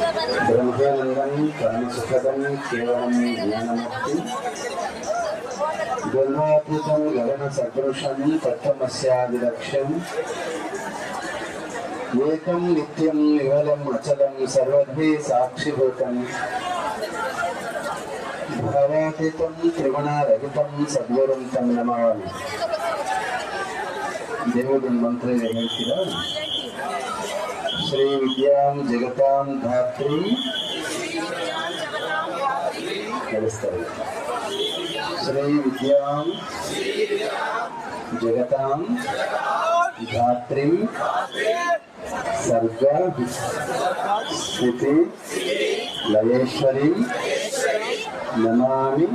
ब्रह्मानंदं परमसुखदं केवलं ज्ञानमुक्तिं गगनातीतं गगनसदृशं तत्त्वमस्यादिलक्ष्यम् एकं नित्यं निवलं अचलं सर्वद्वे साक्षिभूतं भावातीतं त्रिगुणारहितं सद्गुरुं तं नमामि। देवोदन मंत्र ಹೇಳ್ತೀರಾ? ಶ್ರೀ ವಿದ್ಯಾಂ ಜಗತಾಂ ಧಾತ್ರಿ ಕಳಿಸ್ತಾರೆ. ಶ್ರೀ ವಿದ್ಯಾಂ ಜಗತಾಂ ಧಾತ್ರಿಂ ಸರ್ಗ ಸ್ಥಿತಿ ಲಯೇಶ್ವರಿ ನಮಾಮಿ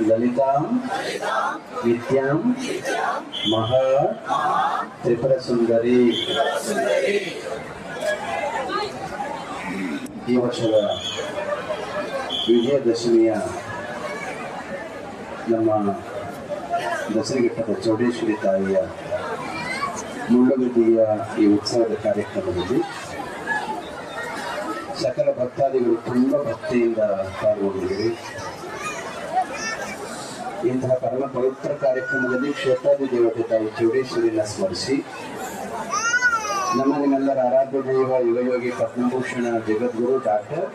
ಲಲಿತಾಂ ವಿದ್ಯಾಂ ಮಹಾ ತ್ರಿಪುರ ಸುಂದರಿ. ಈ ವರ್ಷದ ವಿಜಯದಶಮಿಯ ನಮ್ಮ ದಸರೆಘಟ್ಟದ ಚೌಡೇಶ್ವರಿ ತಾಯಿಯ ಮುಳ್ಳುಗದ್ದಿಯ ಈ ಉತ್ಸವದ ಕಾರ್ಯಕ್ರಮದಲ್ಲಿ ಸಕಲ ಭಕ್ತಾದಿಗಳು ತುಂಬ ಭಕ್ತಿಯಿಂದ ಪಾಲ್ಗೊಂಡಿವೆ. ಇಂತಹ ಪರಮ ಪವಿತ್ರ ಕಾರ್ಯಕ್ರಮದಲ್ಲಿ ಕ್ಷೇತ್ರಾದಿ ದೇವತೆ ತಾಯಿ ಚೌಡೇಶ್ವರಿನ ಸ್ಮರಿಸಿ ನಿಮ್ಮೆಲ್ಲರ ಆರಾಧ್ಯ ದೈವ ಯುಗಯೋಗಿ ಪದ್ಮಭೂಷಣ ಜಗದ್ಗುರು ಡಾಕ್ಟರ್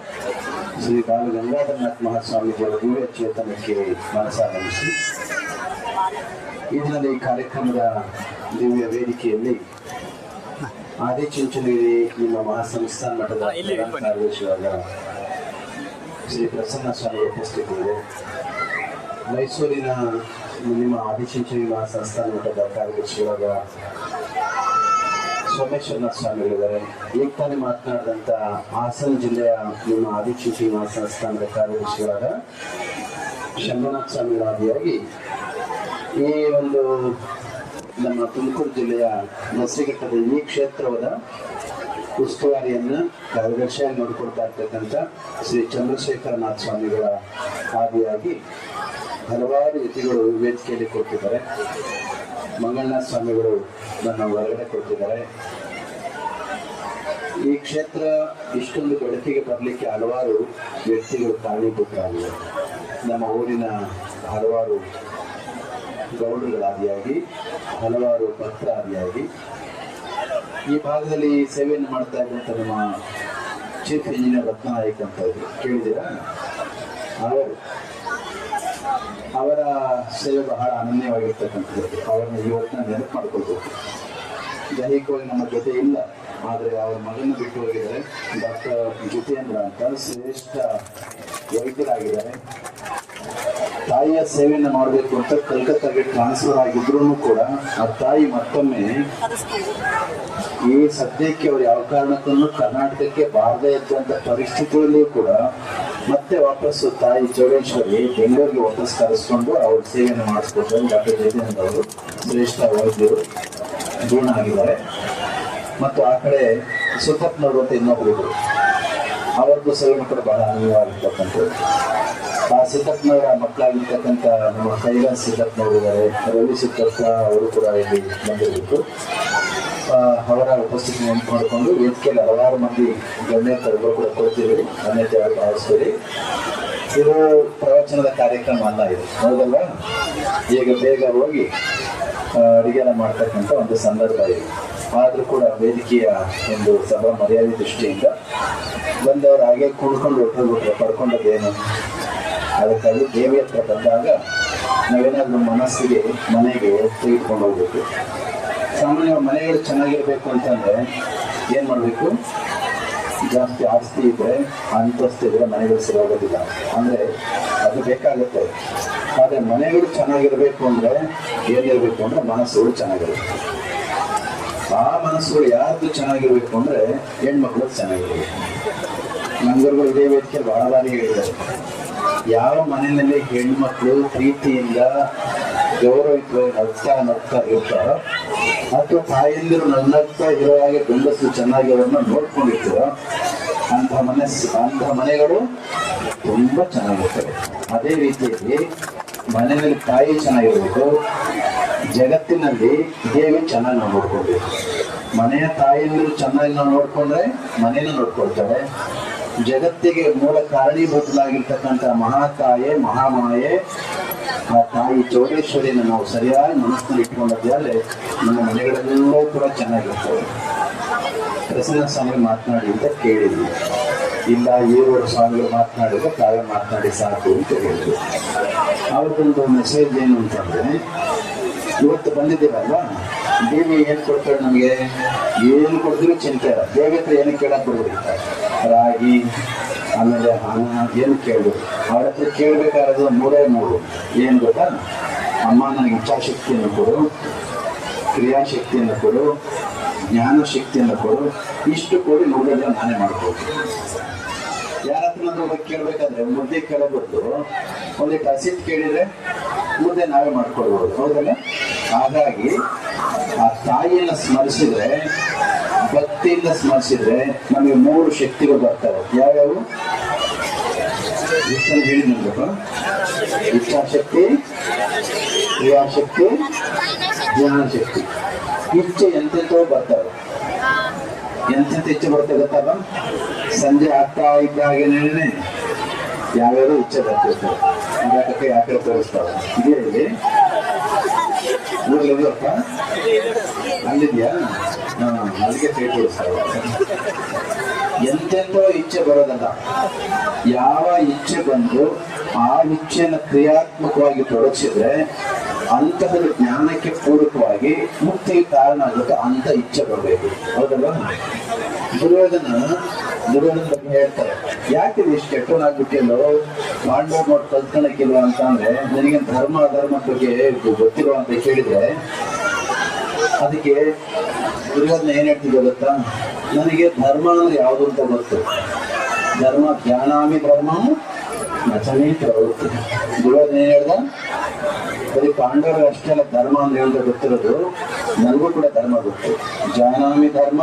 ಶ್ರೀ ಬಾಲ ಗಂಗಾಧರನಾಥ್ ಮಹಾಸ್ವಾಮೀಜಿಯವರ ದಿವ್ಯ ಚೇತನಕ್ಕೆ ಮನಸಾಗಮಿಸಿ ಇಂದಿನ ಈ ಕಾರ್ಯಕ್ರಮದ ದಿವ್ಯ ವೇದಿಕೆಯಲ್ಲಿ ಆದಿಚುಂಚನಗಿರಿ ನಿಮ್ಮ ಮಹಾಸಂಸ್ಥಾನ ಮಠದ ಕಾರ್ಯದರ್ಶಿಯಾದ ಶ್ರೀ ಪ್ರಸನ್ನ ಸ್ವಾಮಿ ಉಪಸ್ಥಿತಿಯಿದೆ. ಮೈಸೂರಿನ ನಿಮ್ಮ ಆದಿಚುಂಚನಗಿರಿ ಮಹಾಸಂಸ್ಥಾನ ಮಠದ ಕಾರ್ಯದರ್ಶಿಯಾದ ಸೋಮೇಶ್ವರನಾಥ ಸ್ವಾಮಿಗಳಿದ್ದಾರೆ. ಈಗ ತಾನೇ ಮಾತನಾಡಿದಂಥ ಹಾಸನ ಜಿಲ್ಲೆಯ ನಿಮ್ಮ ಆದಿಚುಂಚನಗಿರಿ ಮಹಾಸಂಸ್ಥಾನದ ಕಾರ್ಯದರ್ಶಿಯಾದ ಶಂಭುನಾಥ ಸ್ವಾಮಿಗಳಾದಿಯಾಗಿ ಈ ಒಂದು ನಮ್ಮ ತುಮಕೂರು ಜಿಲ್ಲೆಯ ದಸರೆಘಟ್ಟದ ಈ ಕ್ಷೇತ್ರದ ಉಸ್ತುವಾರಿಯನ್ನು ಕಾರ್ಯದರ್ಶಿಯಾಗಿ ನೋಡಿಕೊಡ್ತಾ ಇರ್ತಕ್ಕಂಥ ಶ್ರೀ ಚಂದ್ರಶೇಖರನಾಥ ಸ್ವಾಮಿಗಳ ಆದಿಯಾಗಿ ಹಲವಾರು ಯತಿಗಳು ವೇದಿಕೆಯಲ್ಲಿ ಕೊಡ್ತಿದ್ದಾರೆ. ಮಂಗಳನಾಥ ಸ್ವಾಮಿಗಳು ನನ್ನ ಹೊರಗಡೆ ಕೊಡ್ತಿದ್ದಾರೆ. ಈ ಕ್ಷೇತ್ರ ಇಷ್ಟೊಂದು ಬೆಳಕಿಗೆ ಬರಲಿಕ್ಕೆ ಹಲವಾರು ವ್ಯಕ್ತಿಗಳು ಕಾರಣೀಭೂತರಾಗಿವೆ. ನಮ್ಮ ಊರಿನ ಹಲವಾರು ಗೌಡರುಗಳಾದಿಯಾಗಿ ಹಲವಾರು ಭಕ್ತರಾದಿಯಾಗಿ ಈ ಭಾಗದಲ್ಲಿ ಸೇವೆಯನ್ನು ಮಾಡ್ತಾ ಇದ್ದಂಥ ನಮ್ಮ ಚೀಫ್ ಇಂಜಿನಿಯರ್ ರತ್ನಾಯಕ್ ಅಂತ ಇದ್ರು, ಕೇಳಿದ್ದೀರಾ? ಅವರ ಸೇವೆ ಬಹಳ ಅನನ್ಯವಾಗಿರ್ತಕ್ಕಂಥದ್ದು. ಅವರನ್ನು ಇವತ್ತಿನ ನೆನಪು ಮಾಡ್ಕೊಳ್ಬೇಕು. ದೈಹಿಕವಾಗಿ ನಮ್ಮ ಜೊತೆ ಇಲ್ಲ, ಆದರೆ ಅವರ ಮಗನ ಬಿಟ್ಟು ಹೋಗಿದ್ದಾರೆ. ಡಾಕ್ಟರ್ ಜಿತೇಂದ್ರ ಅಂತ ಶ್ರೇಷ್ಠ ವೈದ್ಯರಾಗಿದ್ದಾರೆ. ತಾಯಿಯ ಸೇವೆಯನ್ನು ಮಾಡಬೇಕು ಅಂತ ಕಲ್ಕತ್ತಾಗೆ ಟ್ರಾನ್ಸ್ಫರ್ ಆಗಿದ್ರು ಕೂಡ ಆ ತಾಯಿ ಮತ್ತೊಮ್ಮೆ ಈ ಸದ್ಯಕ್ಕೆ ಅವರು ಯಾವ ಕಾರಣಕ್ಕೂ ಕರ್ನಾಟಕಕ್ಕೆ ಬಾರದೇ ಇದ್ದಂಥ ಪರಿಸ್ಥಿತಿಯಲ್ಲಿಯೂ ಕೂಡ ಮತ್ತೆ ವಾಪಸ್ಸು ತಾಯಿ ಚೌಡೇಶ್ವರಿ ಬೆಂಗಳೂರಿಗೆ ವಾಪಸ್ ಕರೆಸ್ಕೊಂಡು ಅವ್ರ ಸೇವೆಯನ್ನು ಮಾಡಿಸ್ಕೊಟ್ರು. ಡಾಕ್ಟರ್ ಜಯದೇಂದ್ರ ಅವರು ಶ್ರೇಷ್ಠ ವೈದ್ಯರು ಗುಣ ಆಗಿದ್ದಾರೆ. ಮತ್ತು ಆ ಕಡೆ ಸುತ್ತಪ್ಪನವರು ಅಂತ ಇನ್ನೊಬ್ಬರು, ಅವ್ರದ್ದು ಸೇವೆಯನ್ನು ಕೂಡ ಬಹಳ ಅನುಭವವಾಗಿರ್ತಕ್ಕಂಥದ್ದು. ಆ ಸಿದ್ದಪ್ಪನವರ ಮಕ್ಕಳಾಗಿರ್ತಕ್ಕಂಥ ನಮ್ಮ ಕೈಲಾಸ್ ಸಿದ್ದಪ್ಪನವರು ಇದ್ದಾರೆ. ರವಿ ಸಿದ್ದಪ್ಪ ಅವರು ಕೂಡ ಇಲ್ಲಿ ಬಂದಿರಬೇಕು. ಅವರ ಉಪಸ್ಥಿತಿ ನೆನಪು ಮಾಡಿಕೊಂಡು ವೇದಿಕೆಯಲ್ಲಿ ಹಲವಾರು ಮಂದಿ ಗಣ್ಯತರಗಳು ಕೂಡ ಕೊಡ್ತೀವಿ. ಅನ್ಯತೆ ಭಾವಿಸ್ತೀವಿ. ಇದು ಪ್ರವಚನದ ಕಾರ್ಯಕ್ರಮ ಅಲ್ಲ, ಇದು ಹೌದಲ್ವಾ? ಈಗ ಬೇಗ ಹೋಗಿ ಅಡುಗೆನ ಮಾಡ್ತಕ್ಕಂಥ ಒಂದು ಸಂದರ್ಭ ಇದೆ. ಆದರೂ ಕೂಡ ವೇದಿಕೆಯ ಒಂದು ಸಭಾ ಮರ್ಯಾದೆ ದೃಷ್ಟಿಯಿಂದ ಬಂದವರು ಹಾಗೆ ಕುಡ್ಕೊಂಡು ಹೊಟ್ಟೋಗ್ಬಿಟ್ರೆ ಪಡ್ಕೊಂಡದ್ದೇನು. ಅದಕ್ಕಾಗಿ ದೇವಿ ಹತ್ರ ಬಂದಾಗ ನಾವೇನಾದ್ರೂ ಮನಸ್ಸಿಗೆ ಮನೆಗೆ ತೆಗೆದುಕೊಂಡು ಹೋಗ್ಬೇಕು. ಸಾಮಾನ್ಯ ಮನೆಗಳು ಚೆನ್ನಾಗಿರ್ಬೇಕು ಅಂತಂದ್ರೆ ಏನ್ ಮಾಡ್ಬೇಕು? ಜಾಸ್ತಿ ಆಸ್ತಿ ಇದ್ರೆ, ಅಂತಸ್ತು ಇದ್ರೆ ಮನೆಗಳು ಸರಿಯಾಗೋದಿಲ್ಲ. ಅಂದ್ರೆ ಅದು ಬೇಕಾಗುತ್ತೆ. ಆದ್ರೆ ಮನೆಗಳು ಚೆನ್ನಾಗಿರ್ಬೇಕು ಅಂದ್ರೆ ಏನಿರ್ಬೇಕು ಅಂದ್ರೆ ಮನಸ್ಸುಗಳು ಚೆನ್ನಾಗಿರ್ಬೇಕು. ಆ ಮನಸ್ಸುಗಳು ಯಾರ್ದು ಚೆನ್ನಾಗಿರ್ಬೇಕು ಅಂದ್ರೆ ಹೆಣ್ಮಕ್ಳು ಚೆನ್ನಾಗಿರ್ಬೇಕು. ನಂಗರುಗಳು ಇದೇ ವೇದಿಕೆ ಬಹಳ ಬಾರಿ ಹೇಳಿದ್ದಾರೆ, ಯಾವ ಮನೆಯಲ್ಲಿ ಹೆಣ್ಮಕ್ಳು ಪ್ರೀತಿಯಿಂದ ಗೌರವಿತವಾಗಿ ನಗ್ತಾ ಇರ್ತಾರೋ ಅಥವಾ ತಾಯಂದಿರು ನಗ್ತಾ ಇರೋ ಹಾಗೆ ಗಂಡಸರು ಚೆನ್ನಾಗಿ ಅವರನ್ನ ನೋಡ್ಕೊಂಡಿರ್ತಾರೋ ಅಂಥ ಮನೆಗಳು ತುಂಬಾ ಚೆನ್ನಾಗಿರ್ತವೆ. ಅದೇ ರೀತಿಯಲ್ಲಿ ಮನೆಯಲ್ಲಿ ತಾಯಿ ಚೆನ್ನಾಗಿರ್ಬೇಕು, ಜಗತ್ತಿನಲ್ಲಿ ದೇವಿ ಚೆನ್ನಾಗಿ ನಾವು ನೋಡ್ಕೊಳ್ಬೇಕು. ಮನೆಯ ತಾಯಿಯಂದಿರು ಚೆನ್ನಾಗಿ ನಾವು ನೋಡ್ಕೊಂಡ್ರೆ ಮನೇನ ನೋಡ್ಕೊಳ್ತಾರೆ. ಜಗತ್ತಿಗೆ ಮೂಲ ಕಾರಣೀಭೂತರಾಗಿರ್ತಕ್ಕಂಥ ಮಹಾತಾಯೆ ಮಹಾಮಾಯೆ ಆ ತಾಯಿ ಚೌಡೇಶ್ವರಿಯನ್ನು ನಾವು ಸರಿಯಾಗಿ ಮನಸ್ಸಿನಲ್ಲಿ ಇಟ್ಕೊಂಡಾದ್ರೆ ನಮ್ಮ ಮನೆಗಳೆಲ್ಲವೂ ಕೂಡ ಚೆನ್ನಾಗಿರ್ತವೆ. ಪ್ರಸನ್ನ ಸ್ವಾಮಿ ಮಾತನಾಡಿ ಅಂತ ಕೇಳಿದ್ವಿ. ಇಲ್ಲ ಏಳು ಸ್ವಾಮಿಗಳು ಮಾತನಾಡಿದ್ರೆ ತಾವೇ ಮಾತನಾಡಿ ಸಾಕು ಅಂತ ಹೇಳಿದ್ರು. ಅವ್ರದ್ದೊಂದು ಮೆಸೇಜ್ ಏನು ಅಂತಂದ್ರೆ, ಇವತ್ತು ಬಂದಿದ್ದೀರಲ್ವಾ, ದೇವಿ ಏನ್ ಕೊಡ್ತಾಳೆ ನಮಗೆ? ಏನು ಕೊಡ್ತೀವಿ ಚಿಂತೆ ಇಲ್ಲ. ದೇವಿ ಹತ್ರ ಏನು ಕೇಳಕ್ ಬರ್ಬಿಡ್ತಾರೆ, ರಾಗಿ ಆಮೇಲೆ ಹಣ ಏನು ಕೇಳ್ಬೇಕು. ಅವ್ರ ಹತ್ರ ಕೇಳ್ಬೇಕಾದ್ರೆ ಮೂರು ಏನ್ ಗೊತ್ತಾ? ಅಮ್ಮ ನನಗೆ ಇಚ್ಛಾಶಕ್ತಿಯನ್ನು ಕೊಡು, ಕ್ರಿಯಾಶಕ್ತಿಯನ್ನು ಕೊಡು, ಜ್ಞಾನ ಶಕ್ತಿಯನ್ನು ಕೊಡು, ಇಷ್ಟು ಕೊಡಿ ನೋಡಿದ್ರೆ ನಾನೇ ಮಾಡ್ಬೋದು. ಯಾರ ಹತ್ರ ಕೇಳ್ಬೇಕಾದ್ರೆ ಮುದ್ದೆ ಕೇಳಬಹುದು, ಒಂದಿಟ್ಟು ಹಸಿಟ್ಟು ಕೇಳಿದ್ರೆ ಮುದ್ದೆ ನಾವೇ ಮಾಡ್ಕೊಳ್ಬಹುದು, ಹೌದಲ್ಲ? ಹಾಗಾಗಿ ಆ ತಾಯಿಯನ್ನ ಸ್ಮರಿಸಿದ್ರೆ, ಭಕ್ತಿಯಿಂದ ಸ್ಮರಿಸಿದ್ರೆ ನಮಗೆ 3 ಶಕ್ತಿಗಳು ಬರ್ತವೆ. ಯಾವ್ಯಾವು ಹೇಳಿ ನಮ್ಗಪ್ಪ? ಇಚ್ಛಾಶಕ್ತಿ, ಕ್ರಿಯಾಶಕ್ತಿ, ಜ್ಞಾನಶಕ್ತಿ. ಇಚ್ಛೆ ಎಂತೆಂತೋ ಬರ್ತವೆ. ಎಂತೆಂತ ಇಚ್ಛೆ ಬರ್ತದೆ ಗೊತ್ತಲ್ಲ? ಸಂಜೆ ಆಗ್ತಾ ಇದ್ದ ಹಾಗೇನೆ ಯಾವ್ಯಾವ ಇಚ್ಛೆ ಬರ್ತಿರ್ತಾರೆ, ಅದಕ್ಕೆ ಯಾಕೆ ತೋರಿಸ್ತಾವೆ. ಇದೇ ಇಲ್ಲಿ ಊರ್ಲಿದಪ್ಪ ಅಲ್ಲಿದ್ಯಾ? ಅದಕ್ಕೆ ಕೈ ತೋರಿಸ್ತಾವೆ. ಎಂತೆಂತೋ ಇಚ್ಛೆ ಬರೋದಲ್ಲ, ಯಾವ ಇಚ್ಛೆ ಬಂದು ಆ ಇಚ್ಛೆಯನ್ನು ಕ್ರಿಯಾತ್ಮಕವಾಗಿ ತೊಡಗಿಸಿದ್ರೆ ಅಂತಹದ್ದು ಜ್ಞಾನಕ್ಕೆ ಪೂರಕವಾಗಿ ಮುಕ್ತಿಗೆ ಕಾರಣ ಆಗುತ್ತೆ. ಅಂತ ಇಚ್ಛೆ ಬರಬೇಕು, ಹೌದಲ್ವಾ? ದುರ್ಯೋಧನ ಬಗ್ಗೆ ಹೇಳ್ತಾರೆ, ಯಾಕೆ ಇಷ್ಟು ಕೆಟ್ಟವನಾಗ್ಬಿಟ್ಟಿಲ್ಲೋ, ಪಾಂಡವ ನೋಡಿ ಕಲ್ತ್ಕೊಳಕ್ಕಿಲ್ವ ಅಂತ ಅಂದ್ರೆ, ನನಗೆ ಧರ್ಮ ಅಧರ್ಮ ಬಗ್ಗೆ ಗೊತ್ತಿಲ್ವ ಅಂತ ಕೇಳಿದ್ರೆ ಅದಕ್ಕೆ ದುರ್ಯೋಧನ ಏನ್ ಹೇಳ್ತಿದ್ದ ಗೊತ್ತಾ? ನನಗೆ ಧರ್ಮ ಅಂದ್ರೆ ಯಾವುದು ಅಂತ ಗೊತ್ತು. ಧರ್ಮ ಜ್ಞಾನಾಮಿ ಧರ್ಮ ನಚನೇ ಪ್ರವೃತ್ತಿ. ದುರ್ಯೋಧನ ಏನ್ ಹೇಳ್ದ? ಬರೀ ಪಾಂಡವರು ಅಷ್ಟೇ ಅಲ್ಲ ಧರ್ಮ ಅಂದ್ರೆ ಹೇಳ್ದ ಗೊತ್ತಿರೋದು, ನನಗೂ ಕೂಡ ಧರ್ಮ ಗೊತ್ತು. ಜಾನಾಮಿ ಧರ್ಮ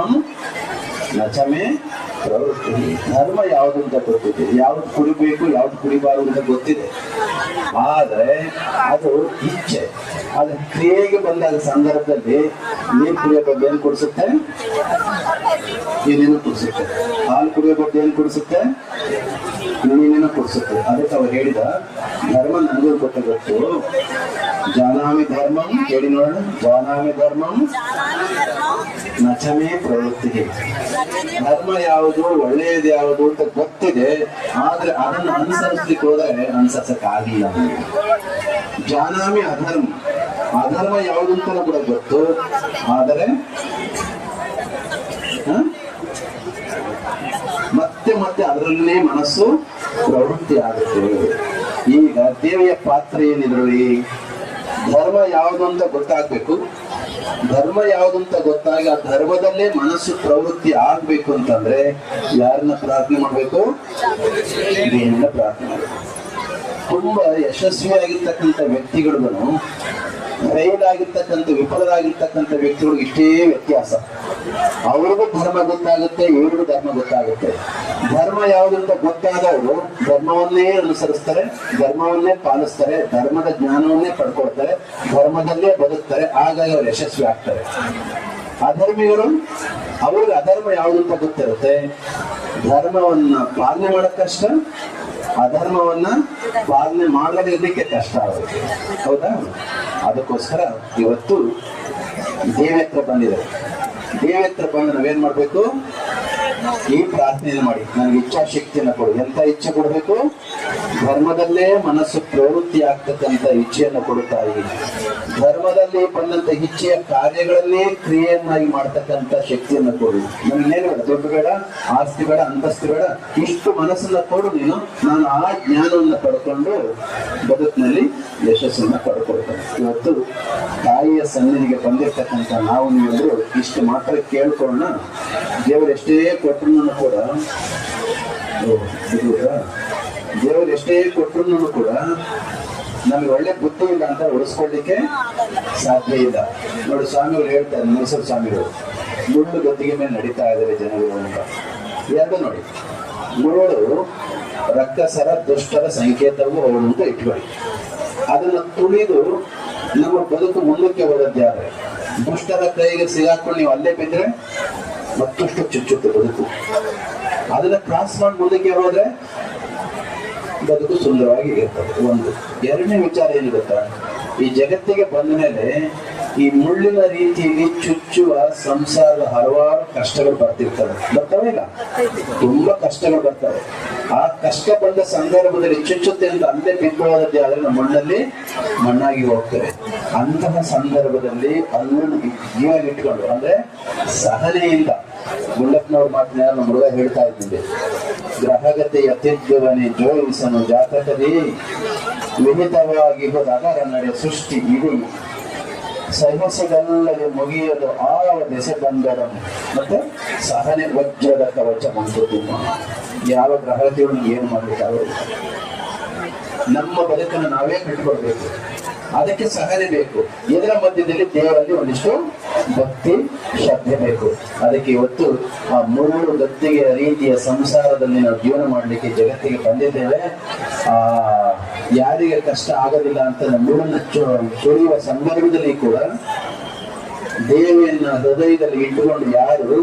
ನಚಮೇ ಪ್ರವೃತ್ತಿ. ಧರ್ಮ ಯಾವುದು ಅಂತ ಗೊತ್ತಿದೆ, ಯಾವ್ದು ಕುಡಿಬೇಕು ಯಾವ್ದು ಕುಡಿಬಾರದು ಅಂತ ಗೊತ್ತಿದೆ. ಆದ್ರೆ ಅದು ಇಚ್ಛೆ, ಅದ್ರ ಕ್ರಿಯೆಗೆ ಬಂದಾಗ ಸಂದರ್ಭದಲ್ಲಿ ನೀರು ಕುಡಿಯೋ ಬಗ್ಗೆ ಏನ್ ಕೊಡಿಸುತ್ತೆ? ನೀನೇನು ಕೊಡಿಸುತ್ತೆ. ಹಾಲು ಕುಡಿಯೋ ಬಗ್ಗೆ ಏನ್ ಕೊಡಿಸುತ್ತೆ? ನೀನೇನೋ ಕೊಡಿಸುತ್ತೆ. ಅದಕ್ಕೆ ಅವ್ರು ಹೇಳಿದ, ಧರ್ಮ ನನಗೂ ಗೊತ್ತು. ಜಾನಾಮಿ ಧರ್ಮಂ, ಹೇಳಿ ನೋಡೋಣ. ಜಾನಾಮಿ ಧರ್ಮಂ ನಚಮೇ ಪ್ರವೃತ್ತಿ. ಧರ್ಮ ಯಾವುದು, ಒಳ್ಳೆಯದು ಯಾವುದು ಅಂತ ಗೊತ್ತಿದೆ, ಆದ್ರೆ ಅದನ್ನು ಅನುಸರಿಸ್ಲಿಕ್ಕೆ ಹೋದರೆ ಅನುಸರಿಸಕ್ಕಾಗಿಲ್ಲ. ಜಾನಾಮಿ ಅಧರ್ಮ, ಅಧರ್ಮ ಯಾವುದು ಅಂತ ಕೂಡ ಗೊತ್ತು, ಆದರೆ ಮತ್ತೆ ಅದರಲ್ಲೇ ಮನಸ್ಸು ಪ್ರವೃತ್ತಿ ಆಗುತ್ತೆ. ಈಗ ದೇವಿಯ ಪಾತ್ರ ಏನಿದ್ರಲ್ಲಿ? ಧರ್ಮ ಯಾವುದು ಅಂತ ಗೊತ್ತಾಗ್ಬೇಕು. ಧರ್ಮ ಯಾವುದು ಅಂತ ಗೊತ್ತಾಗಿ ಆ ಧರ್ಮದಲ್ಲೇ ಮನಸ್ಸು ಪ್ರವೃತ್ತಿ ಆಗ್ಬೇಕು ಅಂತಂದ್ರೆ ಯಾರನ್ನ ಪ್ರಾರ್ಥನೆ ಮಾಡ್ಬೇಕು? ದೇವಿಯನ್ನ ಪ್ರಾರ್ಥನೆ ಮಾಡ್ಬೇಕು. ತುಂಬಾ ಯಶಸ್ವಿಯಾಗಿರ್ತಕ್ಕಂಥ ವ್ಯಕ್ತಿಗಳಿಗೂ ಫೇಲ್ ಆಗಿರ್ತಕ್ಕಂಥ ವಿಫಲರಾಗಿರ್ತಕ್ಕಂಥ ವ್ಯಕ್ತಿಗಳಿಗೆ ಇಷ್ಟೇ ವ್ಯತ್ಯಾಸ. ಅವ್ರಿಗೂ ಧರ್ಮ ಗೊತ್ತಾಗುತ್ತೆ, ಇವ್ರಿಗೂ ಧರ್ಮ ಗೊತ್ತಾಗುತ್ತೆ. ಧರ್ಮ ಯಾವುದು ಅಂತ ಗೊತ್ತಾದವರು ಧರ್ಮವನ್ನೇ ಅನುಸರಿಸ್ತಾರೆ, ಧರ್ಮವನ್ನೇ ಪಾಲಿಸ್ತಾರೆ, ಧರ್ಮದ ಜ್ಞಾನವನ್ನೇ ಪಡ್ಕೊಳ್ತಾರೆ, ಧರ್ಮದಲ್ಲೇ ಬದುಕ್ತಾರೆ. ಹಾಗಾಗಿ ಅವ್ರು ಯಶಸ್ವಿ ಆಗ್ತಾರೆ. ಅಧರ್ಮಿಗಳು, ಅವ್ರಿಗೆ ಅಧರ್ಮ ಯಾವುದು ಅಂತ ಗೊತ್ತಿರುತ್ತೆ, ಧರ್ಮವನ್ನ ಪಾಲನೆ ಮಾಡಕ್ ಕಷ್ಟ, ಅಧರ್ಮವನ್ನ ಪಾಲನೆ ಮಾಡದೇ ಇರ್ಲಿಕ್ಕೆ ಕಷ್ಟ ಆಗುತ್ತೆ, ಹೌದಾ? ಅದಕ್ಕೋಸ್ಕರ ಇವತ್ತು ದೇವಿ ಹತ್ರ ಬಂದಿದೆ. ದೇವಿ ಹತ್ರ ಬಂದು ನಾವೇನ್ ಮಾಡ್ಬೇಕು? ಈ ಪ್ರಾರ್ಥನೆಯನ್ನು ಮಾಡಿ, ನನಗೆ ಇಚ್ಛಾಶಕ್ತಿಯನ್ನು ಕೊಡು. ಎಂತ ಇಚ್ಛೆ ಕೊಡ್ಬೇಕು? ಧರ್ಮದಲ್ಲೇ ಮನಸ್ಸು ಪ್ರವೃತ್ತಿ ಆಗ್ತಕ್ಕಂಥ ಇಚ್ಛೆಯನ್ನು ಕೊಡುತ್ತಾಯಿ. ಧರ್ಮದಲ್ಲಿ ಬಂದಂತ ಇಚ್ಛೆಯ ಕಾರ್ಯಗಳನ್ನೇ ಕ್ರಿಯೆಯನ್ನಾಗಿ ಮಾಡ್ತಕ್ಕಂಥ ಶಕ್ತಿಯನ್ನು ಕೊಡು. ನನ್ಗೇನು ಬೇಡ, ದುಡ್ಡು ಬೇಡ, ಆಸ್ತಿ ಬೇಡ, ಅಂತಸ್ತು ಬೇಡ, ಇಷ್ಟು ಮನಸ್ಸನ್ನ ಕೊಡು ನೀನು. ನಾನು ಆ ಜ್ಞಾನವನ್ನು ಪಡ್ಕೊಂಡು ಬದುಕಿನಲ್ಲಿ ಯಶಸ್ಸನ್ನ ಪಡ್ಕೊಳ್ತೇನೆ. ಇವತ್ತು ತಾಯಿಯ ಸನ್ನಿಧಿಗೆ ಬಂದಿರ್ತಕ್ಕಂಥ ನಾವು ನೀವೆಲ್ಲರೂ ಇಷ್ಟು ಮಾತ್ರ ಕೇಳ್ಕೊಳ್ಳೋಣ. ದೇವರು ಎಷ್ಟೇ ಕೊಟ್ಟರು ಕೂಡ ದೇವರು ಎಷ್ಟೇ ಕೊಟ್ಟರು ಕೂಡ ನಮ್ಗೆ ಒಳ್ಳೆ ಬುದ್ಧಿ ಇಲ್ಲ ಅಂತ ಉಳಿಸ್ಕೊಳ್ಳಿಕ್ಕೆ ಸಾಧ್ಯ ಇಲ್ಲ. ನೋಡಿ, ಸ್ವಾಮಿಗಳು ಹೇಳ್ತಾರೆ, ಮೈಸೂರು ಸ್ವಾಮಿಗಳು, ಮುಳ್ಳು ಗದ್ದಿಗೆ ಮೇಲೆ ನಡೀತಾ ಇದ್ದಾರೆ ಜನಗಳು ಅಂತ. ಎರಡು ನೋಡಿ, ಮುಳ್ಳು ರಕ್ಕಸರ ದುಷ್ಟರ ಸಂಕೇತವು ಅವಳು ಅಂತ ಇಟ್ಕೊಳ್ಳಿ. ಅದನ್ನ ತುಳಿದು ನಮ್ಮ ಬದುಕು ಮುಂದಕ್ಕೆ ಹೋದದ್ಯಾರೆ? ದುಷ್ಟರ ಕೈಗೆ ಸಿಗಾಕೊಂಡು ನೀವು ಅಲ್ಲೇ ಬಿದ್ರೆ ಮತ್ತಷ್ಟು ಚುಚ್ಚುತ್ತೆ ಬದುಕು. ಅದನ್ನ ಕ್ರಾಸ್ ಮಾಡಿ ಮುಂದಕ್ಕೆ ಹೋದ್ರೆ ಬದುಕು ಸುಂದರವಾಗಿ ಇರ್ತದೆ. ಒಂದು. ಎರಡನೇ ವಿಚಾರ ಏನು ಗೊತ್ತಾ, ಈ ಜಗತ್ತಿಗೆ ಬಂದ ಮೇಲೆ ಈ ಮುಳ್ಳಿನ ರೀತಿಯಲ್ಲಿ ಚುಚ್ಚುವ ಸಂಸಾರದ ಹಲವಾರು ಕಷ್ಟಗಳು ಬರ್ತಾವೆ ಇಲ್ಲ, ತುಂಬಾ ಕಷ್ಟಗಳು ಬರ್ತವೆ. ಆ ಕಷ್ಟ ಬಂದ ಸಂದರ್ಭದಲ್ಲಿ ಚುಚ್ಚುತ್ತೆ ಅಂತ ಅಲ್ಲೇ ಬಿದ್ದೋದದ್ದೇ ಆದ್ರೆ ನಮ್ಮ ಮಣ್ಣಲ್ಲಿ ಮಣ್ಣಾಗಿ ಹೋಗ್ತೇವೆ. ಅಂತಹ ಸಂದರ್ಭದಲ್ಲಿ ಅಲ್ಲನ್ನು ಜೀವಾಗಿ ಇಟ್ಕೊಂಡು ಅಂದ್ರೆ ಸಹನೆಯಿಂದ, ಗುಂಡಪ್ಪನವ್ರ ಮಾತಿನ ನಮ್ಮ ಹುಡುಗ ಹೇಳ್ತಾ ಇದ್ದಿದ್ದೆ, ಗ್ರಹಗತೆಯ ತಿದ್ದುವನೆ ಜೋಯಿಸನು ಜಾತಕದಿ ವಿಹಿತವಾಗಿ ಹೋದಾಗ ನಡೆ ಸೃಷ್ಟಿ ಇಡೀ ಸಹಸಗಲ್ಲದೆ ಮುಗಿಯಲು ಆವ ದೆಸೆ ಬಂದರ ಮತ್ತೆ ಸಹನೆ ವಜ್ರದ ಕವಚ ಮಂಕುತಿಮ್ಮ. ಯಾವ ಗ್ರಹಗತಿಗಳು ಏನು ಮಾಡ್ಲಿಕ್ಕಾಗಲ್ಲ. ನಮ್ಮ ಬದುಕನ್ನು ನಾವೇ ಕಟ್ಟಿಕೊಳ್ಬೇಕು, ಅದಕ್ಕೆ ಸಹನೆ ಬೇಕು. ಇದರ ಮಧ್ಯದಲ್ಲಿ ದೇವರಲ್ಲಿ ಒಂದಿಷ್ಟು ಭಕ್ತಿ ಶ್ರದ್ಧೆ ಬೇಕು. ಅದಕ್ಕೆ ಇವತ್ತು ಆ ಮುರುಳು ಗತ್ತಿಗೆ ರೀತಿಯ ಸಂಸಾರದಲ್ಲಿ ನಾವು ಜೀವನ ಮಾಡಲಿಕ್ಕೆ ಜಗತ್ತಿಗೆ ಬಂದಿದ್ದೇವೆ. ಯಾರಿಗೆ ಕಷ್ಟ ಆಗೋದಿಲ್ಲ ಅಂತ ಮುರುಳನ್ನು ಚೊಳೆಯುವ ಸಂದರ್ಭದಲ್ಲಿ ಕೂಡ ದೇವಿಯನ್ನ ಹೃದಯದಲ್ಲಿ ಇಟ್ಟುಕೊಂಡು ಯಾರು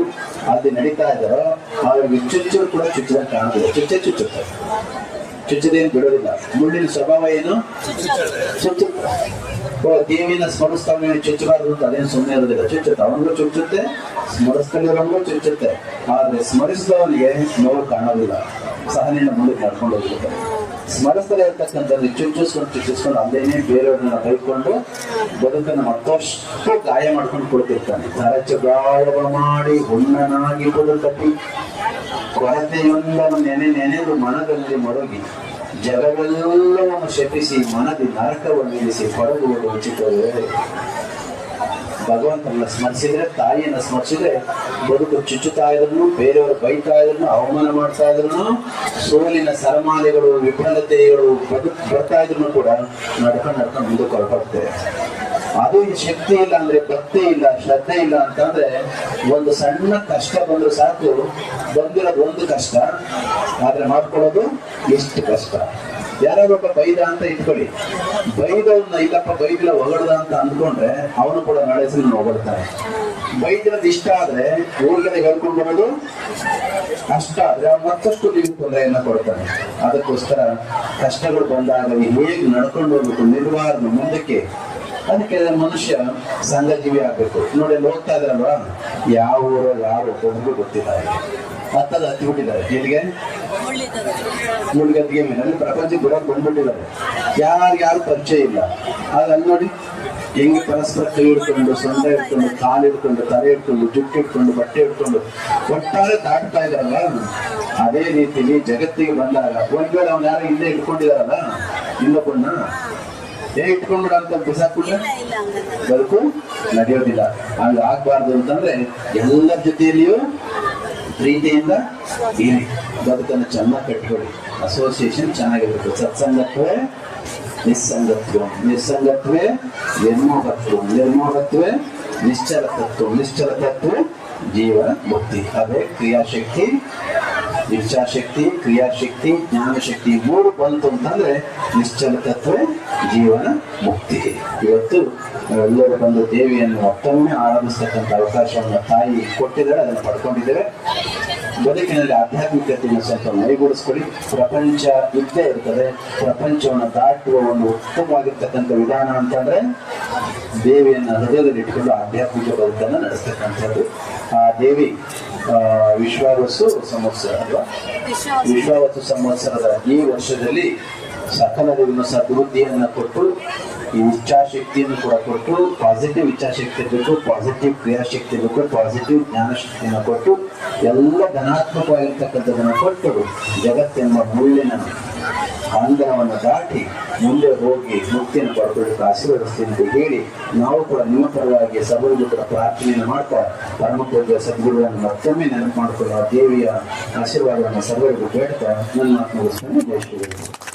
ಅಲ್ಲಿ ನಡೀತಾ ಇದ್ದಾರೋ ಅವರಿಗೆ ಚುಚ್ಚರು ಕೂಡ ಚುಚ್ಚಿದ ಕಾಣುತ್ತದೆ. ಚುಚ್ಚುತ್ತಾರೆ, ಚುಚ್ಚದೇನು ಬಿಡೋದಿಲ್ಲ. ಮುಳ್ಳಿನ ಸ್ವಭಾವ ಏನು? ಚುಚ್ಚುತ್ತೆ. ದೇವಿನ ಸ್ಮರಿಸ್ತಾವೆ ಚುಚ್ಚಬಾರ್ದು ಅಂತ ಅದೇನು ಸುಮ್ಮನೆ ಇರೋದಿಲ್ಲ. ಚುಚ್ಚುತ್ತೆ, ಅವನಿಗೂ ಚುಚ್ಚುತ್ತೆ, ಸ್ಮರಿಸ್ಕೊಂಡಿರೋನಿಗೂ ಚುಚ್ಚುತ್ತೆ. ಆದ್ರೆ ಸ್ಮರಿಸಿದವನಿಗೆ ನೋವು ಕಾಣೋದಿಲ್ಲ, ಸಹನೆಯನ್ನು ಮುಂದಕ್ಕೆ ನಡ್ಕೊಂಡು ಹೋಗಿರುತ್ತೆ. ಸ್ಮರಿಸ್ತಲೇ ಇರ್ತಕ್ಕಂಥದ್ದು ಚುಚ್ಚಿಸ್ಕೊಂಡು ಅಲ್ಲೇನೆ ಬೇರೆಯವ್ರನ್ನ ಬೈಕೊಂಡು ಬದುಕನ್ನು ಮತ್ತಷ್ಟು ಗಾಯ ಮಾಡ್ಕೊಂಡು ಕೊಡ್ತಿರ್ತಾನೆ. ತರಚು ಗಾಯವ ಮಾಡಿ ಹುಣ್ಣನಾಗಿ ಬದುಕಿ ಕೊರತೆಯೊಂದನ್ನು ನೆನೆದು ಮನದಲ್ಲಿ ಮರುಗಿ ಜಗವೆಲ್ಲವನ್ನು ಶಪಿಸಿ ಮನದಿ ನರಕವನ್ನು ಇಳಿಸಿ ಪಡಗುವುದು ಉಚಿತವೇ. ಭಗವಂತನ ಸ್ಮರಿಸಿದ್ರೆ, ತಾಯಿಯನ್ನು ಸ್ಮರಿಸಿದ್ರೆ ಬದುಕು ಚುಚ್ಚುತ್ತಾ ಇದ್ರು, ಬೇರೆಯವರು ಬೈತಾ ಇದ್ರು, ಅವಮಾನ ಮಾಡ್ತಾ ಇದ್ರು, ಸೋಲಿನ ಸರಮಾಲೆಗಳು ವಿಫಲತೆಗಳು ಬರ್ತಾ ಇದ್ರು ಕೂಡ ನಡ್ಕೊಂಡು ಮುಂದಕ್ಕೆ ಹೊರಟೋಗ್ತೇವೆ. ಅದು ಶಕ್ತಿ ಇಲ್ಲ ಅಂದ್ರೆ, ಭಕ್ತಿ ಇಲ್ಲ, ಶ್ರದ್ಧೆ ಇಲ್ಲ ಅಂತಂದ್ರೆ ಒಂದು ಸಣ್ಣ ಕಷ್ಟ ಬಂದ್ರು ಸಾಕು, ಬಂದಿರೋದು ಒಂದು ಕಷ್ಟ ಆದ್ರೆ ಮಾಡ್ಕೊಳ್ಳೋದು ಎಷ್ಟು ಕಷ್ಟ. ಯಾರಾದ್ರೊಬ್ಬ ಬೈದ ಅಂತ ಇಟ್ಕೊಳ್ಳಿ, ಬೈದವನ್ನ ಇಲ್ಲಪ್ಪ ಬೈದಿಲ್ಲ ಹೊಗಳ್ದ ಅಂತ ಅಂದ್ಕೊಂಡ್ರೆ ಅವನು ಕೂಡ ನಾಳೆ ಹೆಸರು ಹೊಗಳ್ತಾನೆ. ಬೈದಿರೋದು ಇಷ್ಟ ಆದ್ರೆ ಊರಿಗೆಲ್ಲ ಹೇಳ್ಕೊಂಡು ಬರೋದು ಕಷ್ಟ ಆದ್ರೆ ಅವ್ನು ಮತ್ತಷ್ಟು ನೀವು ತೊಂದರೆಯನ್ನ ಕೊಡ್ತಾನೆ. ಅದಕ್ಕೋಸ್ಕರ ಕಷ್ಟಗಳು ಬಂದಾಗ ಹೇಗೆ ನಡ್ಕೊಂಡು ಹೋಗ್ಬೇಕು ನಿರ್ವಾಹಣೆ ಮುಂದಕ್ಕೆ. ಅದಕ್ಕೆ ಮನುಷ್ಯ ಸಂಘಜೀವಿ ಆಗ್ಬೇಕು. ನೋಡಿ ಅಲ್ಲಿ ಹೋಗ್ತಾ ಇದಾರಲ್ವಾ, ಯಾವ ಊರು ಯಾವ ಒಬ್ಬೊಬ್ರು ಗೊತ್ತಿಲ್ಲ, ಹತ್ತದ ಹತ್ತಿಬಿಟ್ಟಿದ್ದಾರೆ. ಎಲ್ಲಿಗೆ? ಮುಳ್ಗದ್ದಿಗೆ ಮೇಲೆ ಪ್ರಪಂಚಕ್ಕೆ ಬಿಡೋಕೆ ಬಂದ್ಬಿಟ್ಟಿದ್ದಾರೆ. ಯಾರು ಪರಿಚಯ ಇಲ್ಲ. ಆಗ ಅಲ್ಲಿ ನೋಡಿ ಹೆಂಗೆ ಪರಸ್ಪರ ಕೈ ಹಿಡ್ಕೊಂಡು, ಸೊಂಟ ಹಿಡ್ಕೊಂಡು, ಕಾಲು ಹಿಡ್ಕೊಂಡು, ತಲೆ ಹಿಡ್ಕೊಂಡು, ಜುಟ್ಟು ಹಿಡ್ಕೊಂಡು, ಬಟ್ಟೆ ಹಿಡ್ಕೊಂಡು ಒಟ್ಟಾರೆ ದಾಟ್ತಾ ಇದಾರಲ್ಲ, ಅದೇ ರೀತಿಲಿ ಜಗತ್ತಿಗೆ ಬಂದಾಗ ಒಂದ್ ವೇಳೆ ಅವ್ನು ಯಾರು ಹಿಂದೆ ಇಟ್ಕೊಂಡಿದಾರಲ್ಲ ಇನ್ನೊಬ್ಬನ್ನ ಇಟ್ಕೊಂಡ್ಬಿಡ ಅಂತ ಬಿಸಾಕ್ಬಿಟ್ರೆ ಬದುಕು ನಡೆಯೋದಿಲ್ಲ. ಹಂಗ ಆಗ್ಬಾರ್ದು ಅಂತಂದ್ರೆ ಎಲ್ಲರ ಜೊತೆಯಲ್ಲಿಯೂ ಪ್ರೀತಿಯಿಂದ ಇರಿ, ಬದುಕನ್ನು ಚೆನ್ನಾಗಿ ಕಟ್ಕೊಳ್ಳಿ. ಅಸೋಸಿಯೇಷನ್ ಚೆನ್ನಾಗಿರ್ಬೇಕು. ಸತ್ಸಂಗತ್ವೇ ನಿಸ್ಸಂಗತ್ವ, ನಿಸ್ಸಂಗತ್ವೇ ನಿರ್ಮೋಹತ್ವ, ನಿರ್ಮೋಹತ್ವೇ ನಿಶ್ಚಲ ತತ್ವ, ನಿಶ್ಚಲ ತತ್ವ ಜೀವನ ಮುಕ್ತಿ. ಅದೇ ಕ್ರಿಯಾಶಕ್ತಿ, ಇಚ್ಛಾಶಕ್ತಿ, ಕ್ರಿಯಾಶಕ್ತಿ, ಜ್ಞಾನಶಕ್ತಿ ಮೂರು ಬಂತು ಅಂತಂದ್ರೆ ನಿಶ್ಚಲ ತತ್ವೇ ಜೀವನ ಮುಕ್ತಿ. ಇವತ್ತು ಎಲ್ಲರೂ ಬಂದು ದೇವಿಯನ್ನು ಮತ್ತೊಮ್ಮೆ ಆರಂಭಿಸ್ತಕ್ಕಂಥ ಅವಕಾಶವನ್ನು ತಾಯಿ ಕೊಟ್ಟಿದ್ದಾರೆ, ಅದನ್ನು ಪಡ್ಕೊಂಡಿದ್ದೇವೆ. ಬದುಕಿನಲ್ಲಿ ಆಧ್ಯಾತ್ಮಿಕತೆಯನ್ನು ಸ್ವಲ್ಪ ಮೈಗೂಡಿಸ್ಕೊಳ್ಳಿ. ಪ್ರಪಂಚ ಇದ್ದೇ ಇರ್ತದೆ. ಪ್ರಪಂಚವನ್ನು ದಾಟುವ ಒಂದು ಉತ್ತಮವಾಗಿರ್ತಕ್ಕಂಥ ವಿಧಾನ ಅಂತಂದ್ರೆ ದೇವಿಯನ್ನು ಹೃದಯದಲ್ಲಿ ಇಟ್ಕೊಂಡು ಆಧ್ಯಾತ್ಮಿಕ ಬದುಕನ್ನು ನಡೆಸ್ತಕ್ಕಂಥದ್ದು. ಆ ದೇವಿ ವಿಶ್ವಾವಸು ಸಂವತ್ಸರ ಅಲ್ವಾ, ವಿಶ್ವಾವಸು ಸಂವತ್ಸರದ ಈ ವರ್ಷದಲ್ಲಿ ಸಕಲರಿಗೂ ಸದ್ಬುದ್ಧಿಯನ್ನು ಕೊಟ್ಟು, ಈ ಇಚ್ಛಾಶಕ್ತಿಯನ್ನು ಕೂಡ ಕೊಟ್ಟು, ಪಾಸಿಟಿವ್ ಇಚ್ಛಾಶಕ್ತಿ ಬೇಕು, ಪಾಸಿಟಿವ್ ಕ್ರಿಯಾಶಕ್ತಿ ಬೇಕು, ಪಾಸಿಟಿವ್ ಜ್ಞಾನಶಕ್ತಿಯನ್ನು ಕೊಟ್ಟು, ಎಲ್ಲ ಧನಾತ್ಮಕವಾಗಿರ್ತಕ್ಕಂಥದ್ದನ್ನು ಕೊಟ್ಟು ಜಗತ್ತೆಂಬ ಮುಳ್ಳಿನ ಬಂಧನವನ್ನು ದಾಟಿ ಮುಂದೆ ಹೋಗಿ ಮುಕ್ತಿಯನ್ನು ಪಡ್ಕೊಳ್ಳಿಕ್ಕೆ ಆಶೀರ್ವದಿಸ್ತೀನಿ ಅಂತ ಹೇಳಿ ನಾವು ಕೂಡ ನಿಮ್ಮ ಪರವಾಗಿ ಸಭೆಗೂ ಕೂಡ ಪ್ರಾರ್ಥನೆಯನ್ನು ಮಾಡ್ತಾ ಪರಮಪೂಜ್ಯ ಸದ್ಗುರುಗಳನ್ನು ಮತ್ತೊಮ್ಮೆ ನೆನಪು ಮಾಡಿಕೊಳ್ಳುವ ದೇವಿಯ ಆಶೀರ್ವಾದವನ್ನು ಸರ್ವರಿಗೂ ಬೇಡ್ತಾ ನನ್ನ ಮಾತು ಮುಗಿಸ್ಕೊಂಡು ಜಯ ಶ್ರೀ.